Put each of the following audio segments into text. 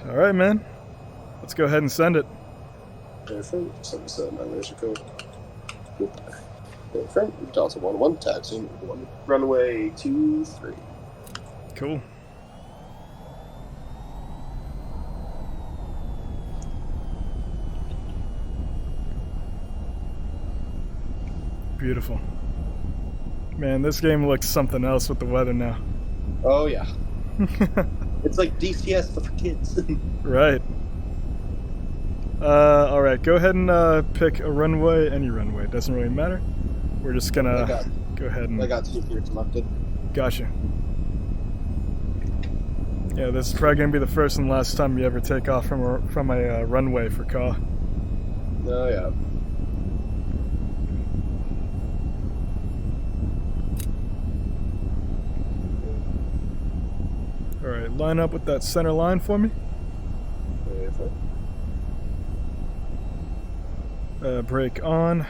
All right, man. Let's go ahead and send it. Confirm. Set my laser code. Confirm. Delta 11, taxiing 1, runway 23. Cool. Beautiful. Man, this game looks something else with the weather now. Oh, yeah. It's like DCS but for kids. Right. Alright, go ahead and pick a runway, any runway, doesn't really matter. We're just gonna go ahead and... I got 2 here selected. Gotcha. Yeah, this is probably gonna be the first and last time you ever take off from a runway for CAW. Oh, yeah. Alright, line up with that center line for me. Brake on.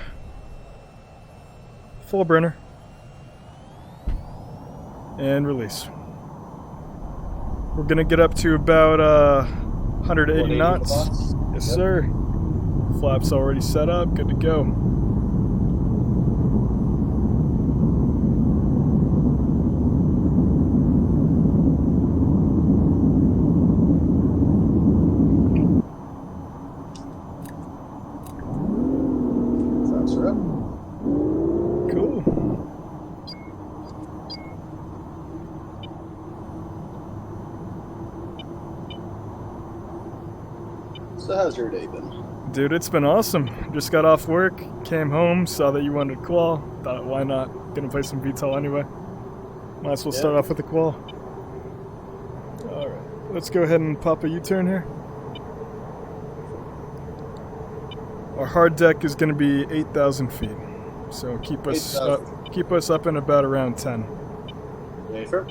Full burner. And release. We're gonna get up to about 180 knots. Yes, sir. Flaps already set up. Good to go. So how's your day been? Dude, it's been awesome. Just got off work, came home, saw that you wanted Qual. Thought, why not? Gonna play some VTOL anyway. Might as well start off with the Qual. Alright, let's go ahead and pop a U-turn here. Our hard deck is gonna be 8,000 feet. So keep us up in about around 10. Wafer.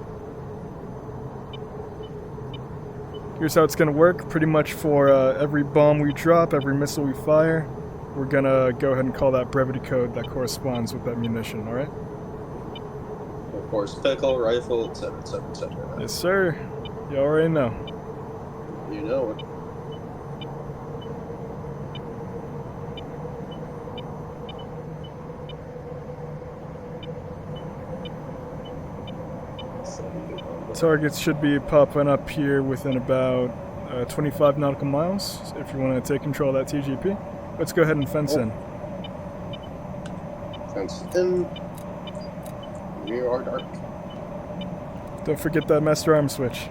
Here's how it's going to work. Pretty much for every bomb we drop, every missile we fire, we're going to go ahead and call that brevity code that corresponds with that munition, alright? Of course, pickle, rifle, etc., etc., etc. Yes, sir. You already know. You know it. Targets should be popping up here within about 25 nautical miles if you want to take control of that TGP. Let's go ahead and fence in. Fence in. We are dark. Don't forget that master arm switch.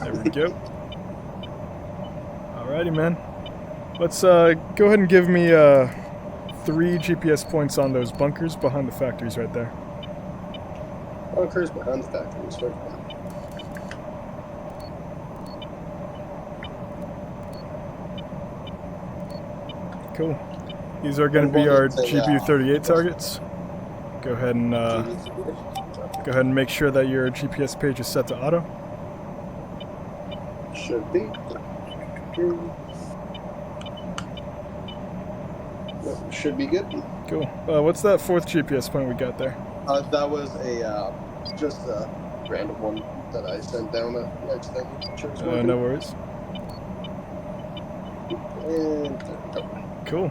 There we go. Alrighty, man. Let's go ahead and give me 3 GPS points on those bunkers behind the factories right there. Bunkers behind the factories. Cool. These are going to be our GPU-38 targets. Go ahead and make sure that your GPS page is set to auto. Should be. Should be good. Cool. What's that 4th GPS point we got there? That was just a random one that I sent down accidentally. No worries. And cool.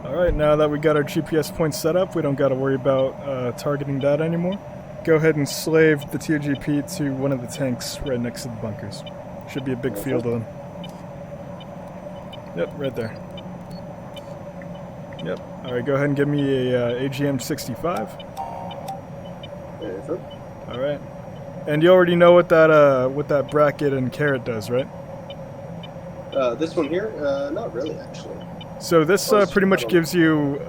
Alright, now that we got our GPS points set up, we don't got to worry about targeting that anymore. Go ahead and slave the TGP to one of the tanks right next to the bunkers. Should be a big field of them. Yep, right there. Yep. Alright, go ahead and give me a AGM-65. Alright. And you already know what that bracket and caret does, right? This one here? Not really, actually. So this pretty much gives you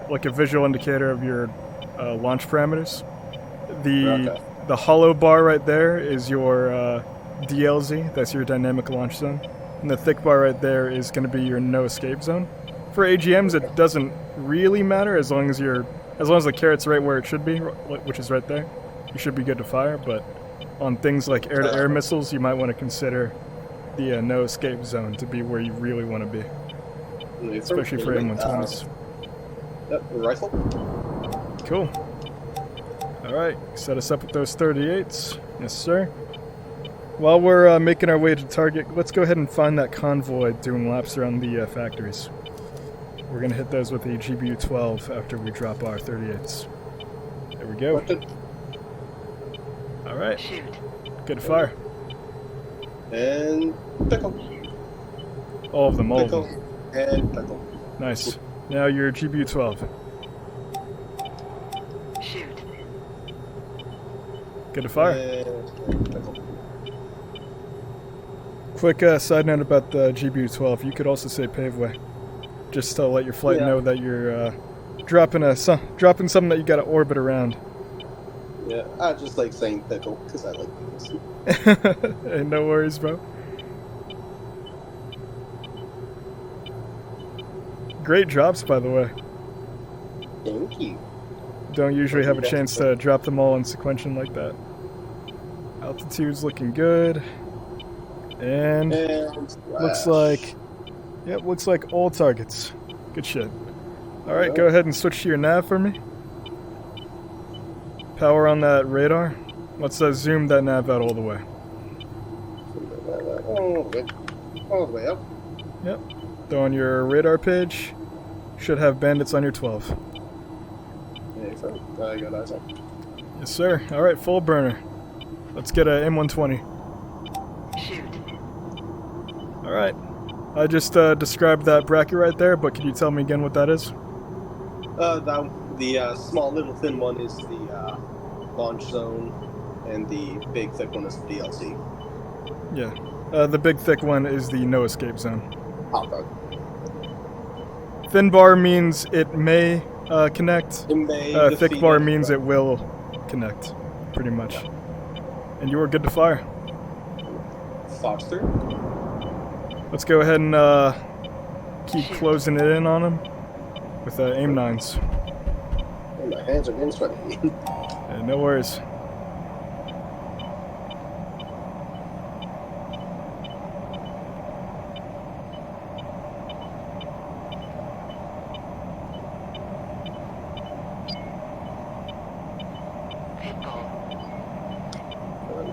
like a visual indicator of your launch parameters. The hollow bar right there is your DLZ, that's your dynamic launch zone. And the thick bar right there is going to be your no escape zone. For AGMs, it doesn't really matter as long as the caret's right where it should be, which is right there. You should be good to fire, but on things like air-to-air missiles, you might want to consider the no escape zone to be where you really want to be, especially for M120s. Yep, rifle. Cool. All right, set us up with those 38s. Yes, sir. While we're making our way to target, let's go ahead and find that convoy doing laps around the factories. We're going to hit those with a GBU-12 after we drop our 38s. There we go. Alright. Good fire. And pickle. All of them, all Pickle of them. and pickle. Nice. Now your GBU-12. Shoot. Good to fire. And pickle. Quick side note about the GBU-12. You could also say paveway, just to let your flight know that you're dropping something that you got to orbit around. Yeah, I just like saying pickle because I like this. Hey, no worries, bro. Great drops, by the way. Thank you. Don't usually have a chance to drop them all in sequential like that. Altitude's looking good. And looks like all targets. Good shit. Alright, go ahead and switch to your nav for me. Power on that radar. Let's zoom that nav out all the way. All the way up. Yep. Though on your radar page, should have bandits on your 12. Yeah, I got eyes on. Yes, sir. Alright, full burner. Let's get a M120. Shoot. Alright. I just described that bracket right there, but can you tell me again what that is? The small little thin one is the launch zone, and the big thick one is the DLC. Yeah. The big thick one is the no escape zone. Okay. Thin bar means it may connect. Thick bar means it will connect, pretty much. And you are good to fire. Fox 3. Let's go ahead and keep closing it in on him with aim 9s. Oh, my hands are getting sweaty. Yeah, no worries.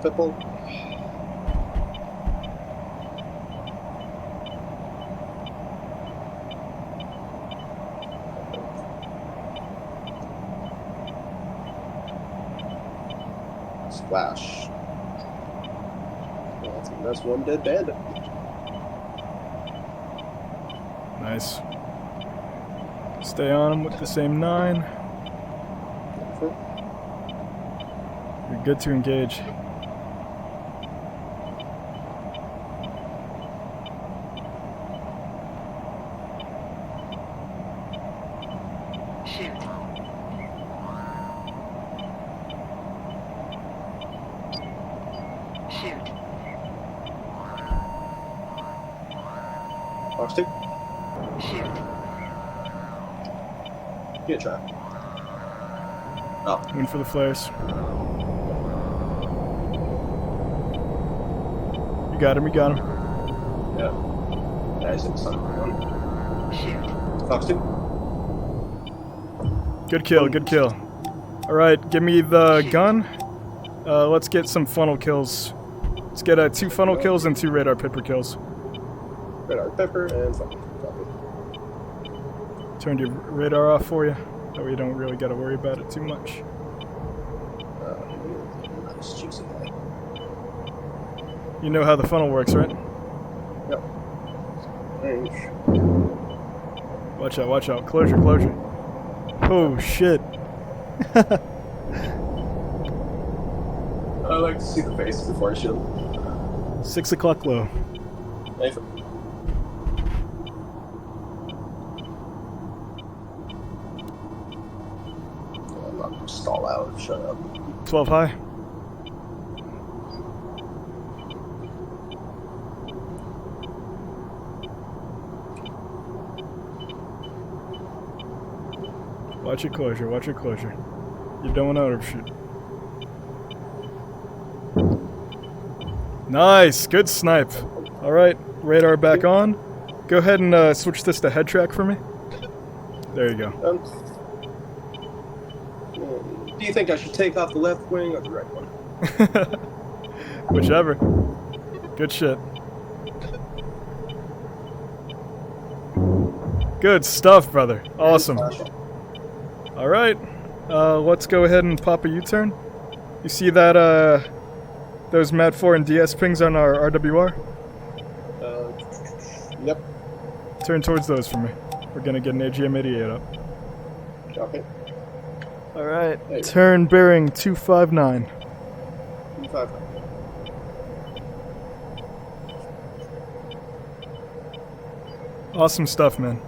Pitbull. Splash. That's one dead bandit. Nice. Stay on him with the same 9. You're good to engage. Shoot. Shoot. Fox 2. Shoot. Good try. Oh. In for the flares. You got him, you got him. Yeah. Nice in the sun. Shoot. Fox 2. Good kill, good kill. Alright, give me the gun. Let's get some funnel kills. Let's get 2 funnel kills and 2 radar pipper kills. Radar pepper and funnel. Copy. Turned your radar off for you. That way you don't really got to worry about it too much. Nice juicy guy. You know how the funnel works, right? Yep. Range. Watch out, watch out. Closure, closure. Oh, shit. I like to see the face before I shoot. 6 o'clock low. Nice. I'm not gonna stall out. Shut up. 12 high. Watch your closure, watch your closure. You don't want to overshoot. Nice, good snipe. Alright, radar back on. Go ahead and switch this to head track for me. There you go. Do you think I should take off the left wing or the right one? Whichever. Good shit. Good stuff, brother. Awesome. All right. Let's go ahead and pop a U-turn. You see that, those MAT4 and DS pings on our RWR? Yep. Turn towards those for me. We're gonna get an AGM-88 up. Okay. All right. Hey. Turn bearing 259. 259. Awesome stuff, man.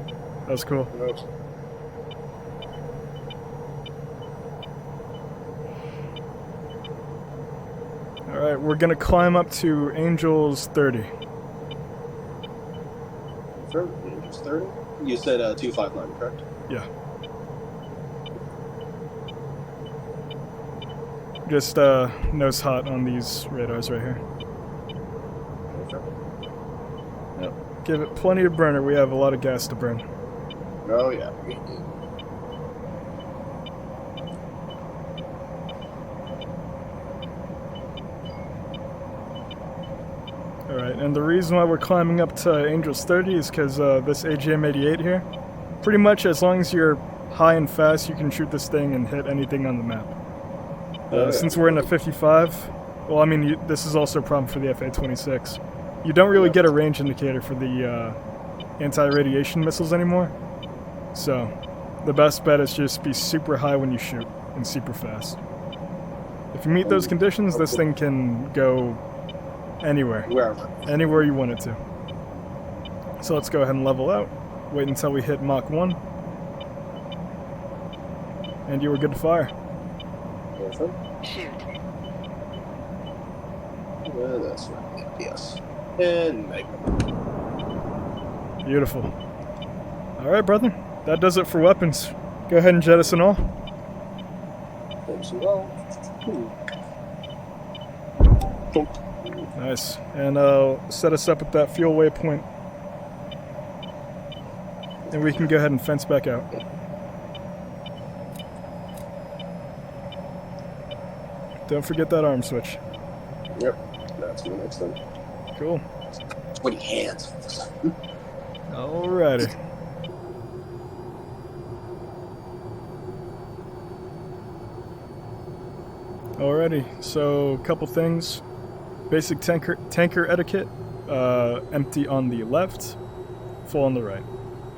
That was cool. All right, we're gonna climb up to Angels 30. Angels 30? You said 259, correct? Yeah. Just nose hot on these radars right here. Yep. Give it plenty of burner. We have a lot of gas to burn. Oh yeah. Alright, and the reason why we're climbing up to Angels 30 is because this AGM-88 here, pretty much as long as you're high and fast, you can shoot this thing and hit anything on the map. Since we're in a 55, well, I mean, this is also a problem for the FA-26. You don't really get a range indicator for the anti-radiation missiles anymore. So, the best bet is just be super high when you shoot and super fast. If you meet those conditions, this thing can go anywhere. Wherever. Anywhere you want it to. So let's go ahead and level out. Wait until we hit Mach 1. And you were good to fire. Shoot. That's right. Yes. And Magnum. Beautiful. Alright, brother. That does it for weapons. Go ahead and jettison all. Nice. And set us up with that fuel waypoint. And we can go ahead and fence back out. Don't forget that arm switch. Yep. That's the next thing. Cool. 20 hands. Alrighty. Alrighty, so a couple things. Basic tanker etiquette. Empty on the left, full on the right.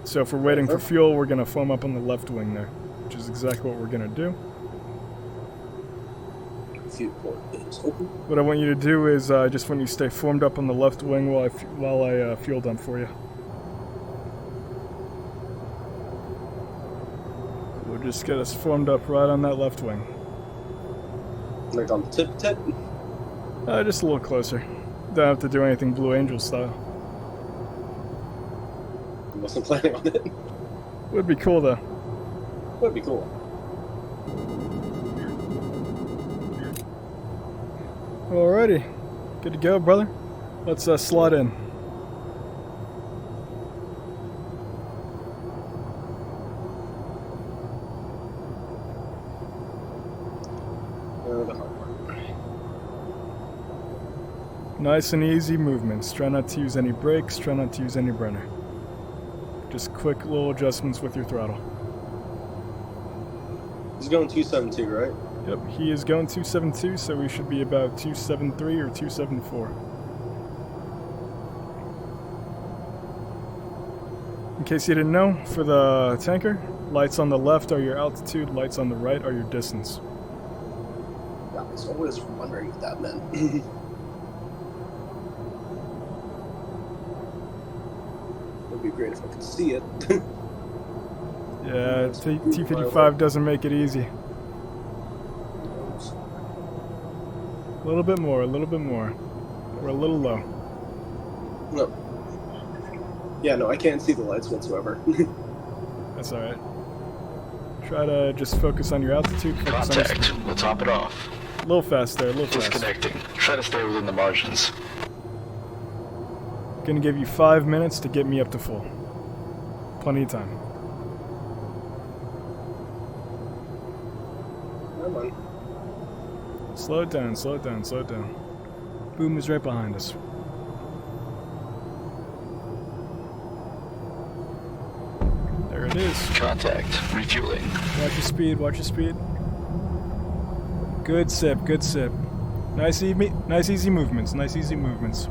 So if we're waiting for fuel, we're going to foam up on the left wing there, which is exactly what we're going to do. Fuel port is open. What I want you to do is just when you stay formed up on the left wing while I fuel dump for you. We'll just get us formed up right on that left wing. Like on the tip? Just a little closer. Don't have to do anything Blue Angel style. Wasn't planning on it. Would be cool though. Would be cool. Alrighty. Good to go, brother. Let's slot in. The hard part. Nice and easy movements. Try not to use any brakes, try not to use any burner. Just quick little adjustments with your throttle. He's going 272, right? Yep, he is going 272, so we should be about 273 or 274. In case you didn't know, for the tanker, lights on the left are your altitude, lights on the right are your distance. Yeah, I was always wondering what that meant. Would be great if I could see it. Yeah, T-55 doesn't make it easy. A little bit more, a little bit more. We're a little low. No. Yeah, no, I can't see the lights whatsoever. That's alright. Try to just focus on your altitude. Focus on your Contact. speed. We'll top it off. A little fast there, a little fast. Disconnecting. Try to stay within the margins. Gonna give you 5 minutes to get me up to full. Plenty of time. Come on. Slow it down, slow it down, slow it down. Boom is right behind us. There it is. Contact. Refueling. Watch your speed, watch your speed. Good sip, good sip. Nice easy movements, nice easy movements.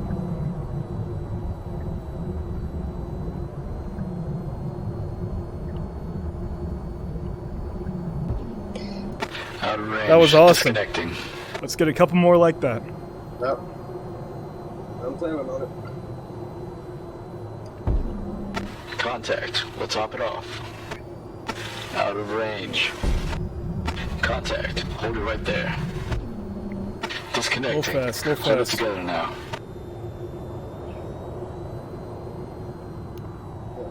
Out of range. That was awesome. Disconnecting. Let's get a couple more like that. Yep. I'm planning on it. Contact. We'll top it off. Out of range. Contact. Hold it right there. Disconnecting. Little fast, little Hold it fast. together now.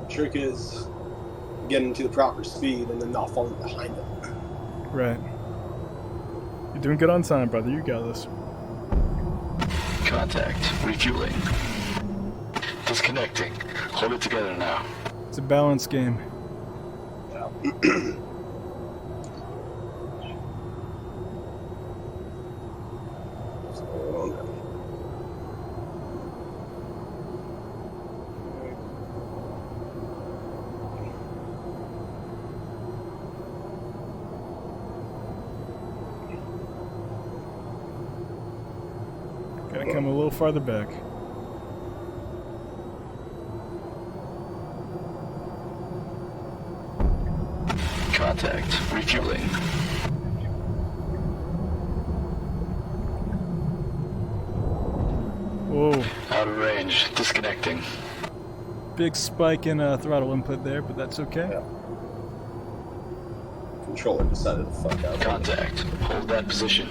The trick is getting to the proper speed and then not falling behind it. Right. You're doing good on time, brother. You got this. Contact. Refueling. Disconnecting. Hold it together now. It's a balance game. Yeah. Gotta come a little farther back. Contact. Refueling. Whoa. Out of range. Disconnecting. Big spike in throttle input there, but that's okay. Yeah. Controller decided to fuck out. Contact. Hold that position.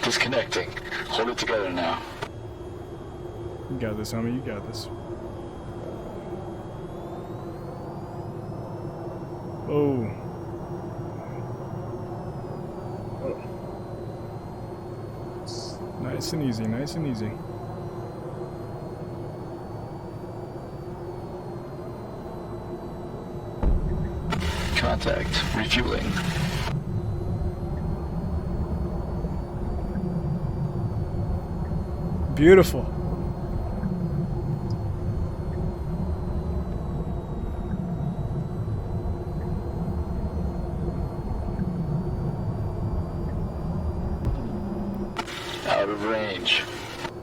Disconnecting. Hold it together now. You got this, homie. You got this. Oh. Nice and easy, nice and easy. Contact. Refueling. Beautiful. Out of range.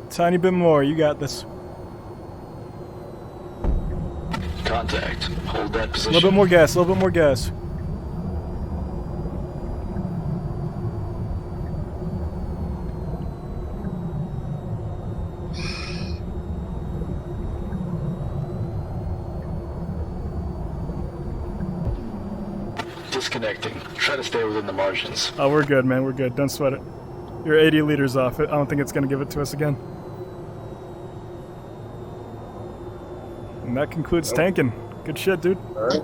Tiny bit more. You got this. Contact. Hold that A position. little bit more gas, a little bit more gas. Disconnecting. Try to stay within the margins. Oh, we're good, man. We're good. Don't sweat it. You're 80 liters off it. I don't think it's going to give it to us again. And that concludes tanking. Good shit, dude. Alright.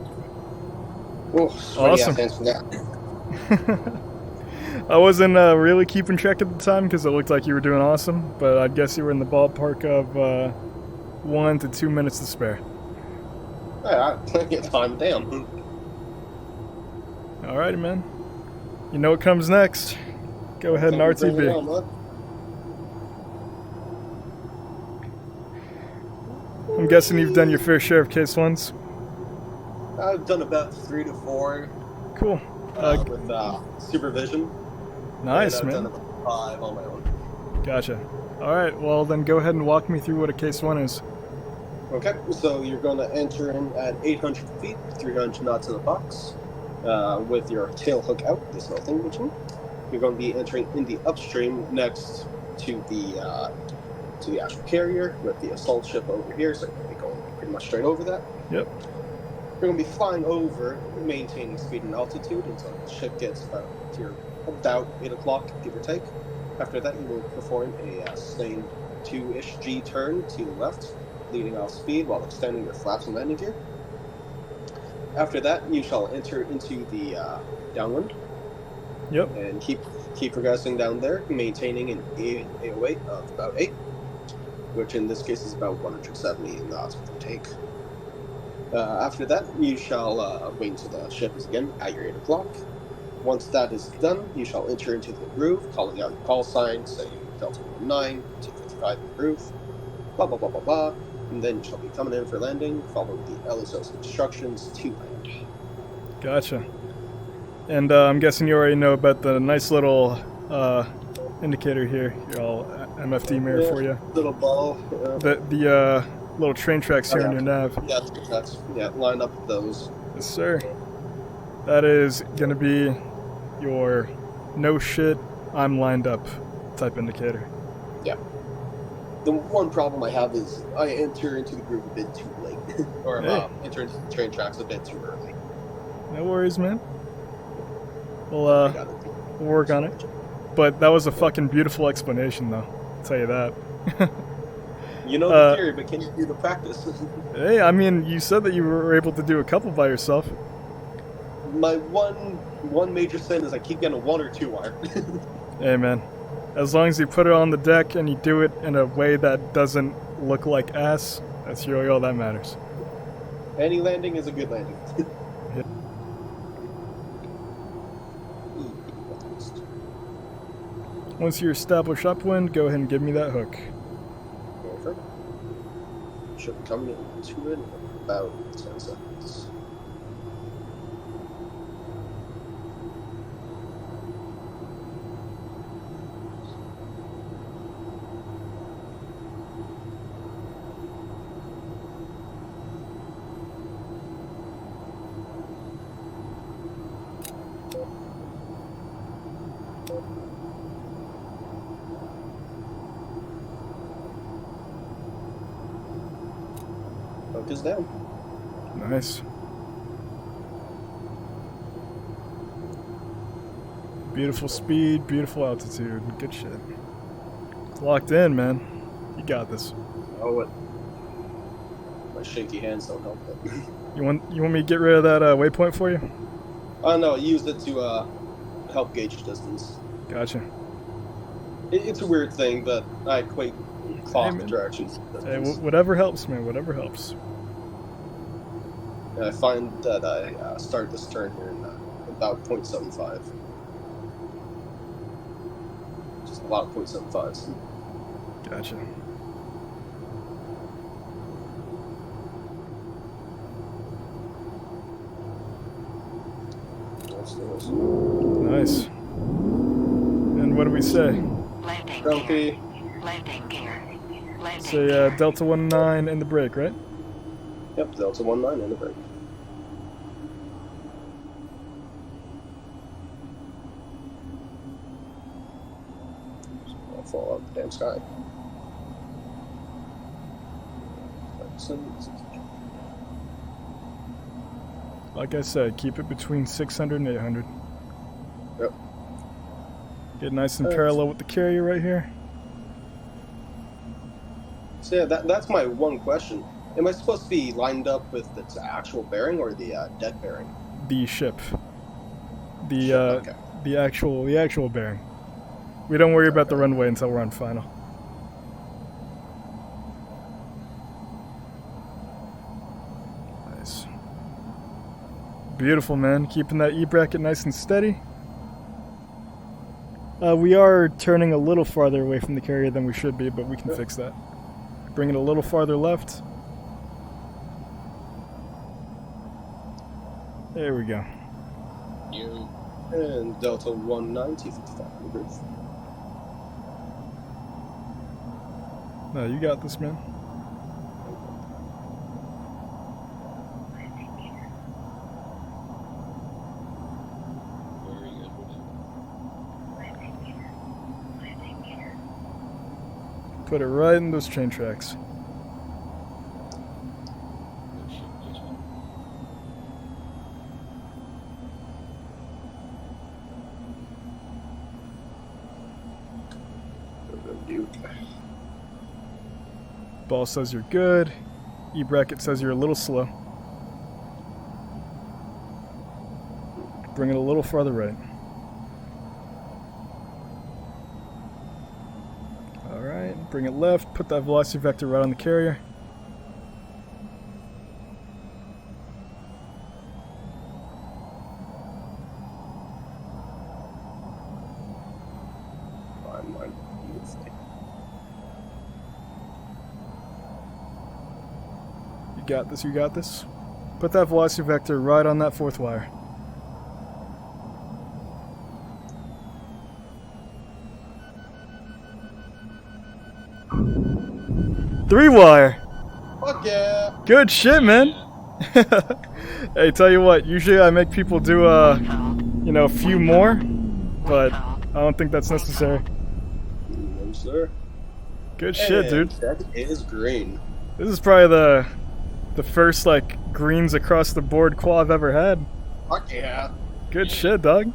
Oh, Awesome. thanks for that. I wasn't really keeping track at the time because it looked like you were doing awesome, but I'd guess you were in the ballpark of 1 to 2 minutes to spare. Alright, plenty of time. Damn. Alrighty, man. You know what comes next. Go ahead and Bring it RTB. on, bud. I'm guessing you've done your fair share of case ones. I've done about 3 to 4 Cool. with supervision. Nice, and I've man. done about 5 on my own. Gotcha. Alright, well then go ahead and walk me through what a case one is. Okay, so you're going to enter in at 800 feet, 300 knots in the box, with your tail hook out, this little thing between. You're going to be entering in the upstream next to the actual carrier with the assault ship over here, so you're going to be going pretty much straight over that. Yep. You're going to be flying over, maintaining speed and altitude until the ship gets about 8 o'clock, give or take. After that, you will perform a sustained 2-ish G turn to the left, leading off speed while extending your flaps and landing gear. After that, you shall enter into the downwind. Yep. And keep progressing down there, maintaining an AOA of about 8, which in this case is about 170 knots per take. After that, you shall wait until the ship is again at your 8 o'clock. Once that is done, you shall enter into the groove, calling out your call sign, saying Delta 19, T55 en route, blah blah blah blah blah, and then you shall be coming in for landing, following the LSO's instructions to land. Gotcha. And I'm guessing you already know about the nice little indicator here. Here, I'll MFD mirror for you. Little ball. The little train tracks here on your nav. Yeah, line up those. Yes, sir. That is going to be your no shit, I'm lined up type indicator. Yeah. The one problem I have is I enter into the groove a bit too late. Or enter into the train tracks a bit too early. No worries, man. We'll work on it. But that was a fucking beautiful explanation, though. I'll tell you that. You know the theory, but can you do the practice? Hey, I mean, you said that you were able to do a couple by yourself. My one major sin is I keep getting a 1 or 2 wire. Hey, man. As long as you put it on the deck and you do it in a way that doesn't look like ass, that's really all that matters. Any landing is a good landing. Yeah. Once you establish upwind, go ahead and give me that hook. Over. Should be coming into it in about 10 seconds. Hook is down. Nice. Beautiful speed, beautiful altitude. Good shit. It's locked in, man. You got this. Oh, what? My shaky hands don't help it. You want me to get rid of that waypoint for you? Oh no, I used it to help gauge distance. Gotcha. It's a weird thing, but I equate clock man. directions. Hey, whatever helps, man. Whatever helps. And I find that I start this turn here in about 0.75. Just a lot of 0.75s. Gotcha. Nice. And what do we say? Landing Grumpy. gear. Landing gear. Landing Say gear. Delta 19 and the brake, right? Yep, Delta 19 in the break. I'll fall out the damn sky. Like I said, keep it between 600 and 800. Yep. Get nice and parallel with the carrier right here. So yeah, that's my one question. Am I supposed to be lined up with its actual bearing or the dead bearing? The ship. Okay. The actual bearing. We don't worry about the runway until we're on final. Nice. Beautiful, man. Keeping that E-bracket nice and steady. We are turning a little farther away from the carrier than we should be, but we can fix that. Bring it a little farther left. There we go. And Delta 19, T55 in the roof. No, you got this, man. Put it right in those train tracks. Ball says you're good. E-bracket says you're a little slow. Bring it a little farther right. Alright, bring it left. Put that velocity vector right on the carrier. Beautiful. got this, you got this. Put that velocity vector right on that 4th wire. Three wire! Fuck yeah! Good shit, man! Hey, tell you what, usually I make people do, you know, a few more, but I don't think that's necessary. No, sir. Good shit, dude. That is green. This is probably the first, like, greens across the board qual I've ever had. Fuck yeah. Good shit, dog.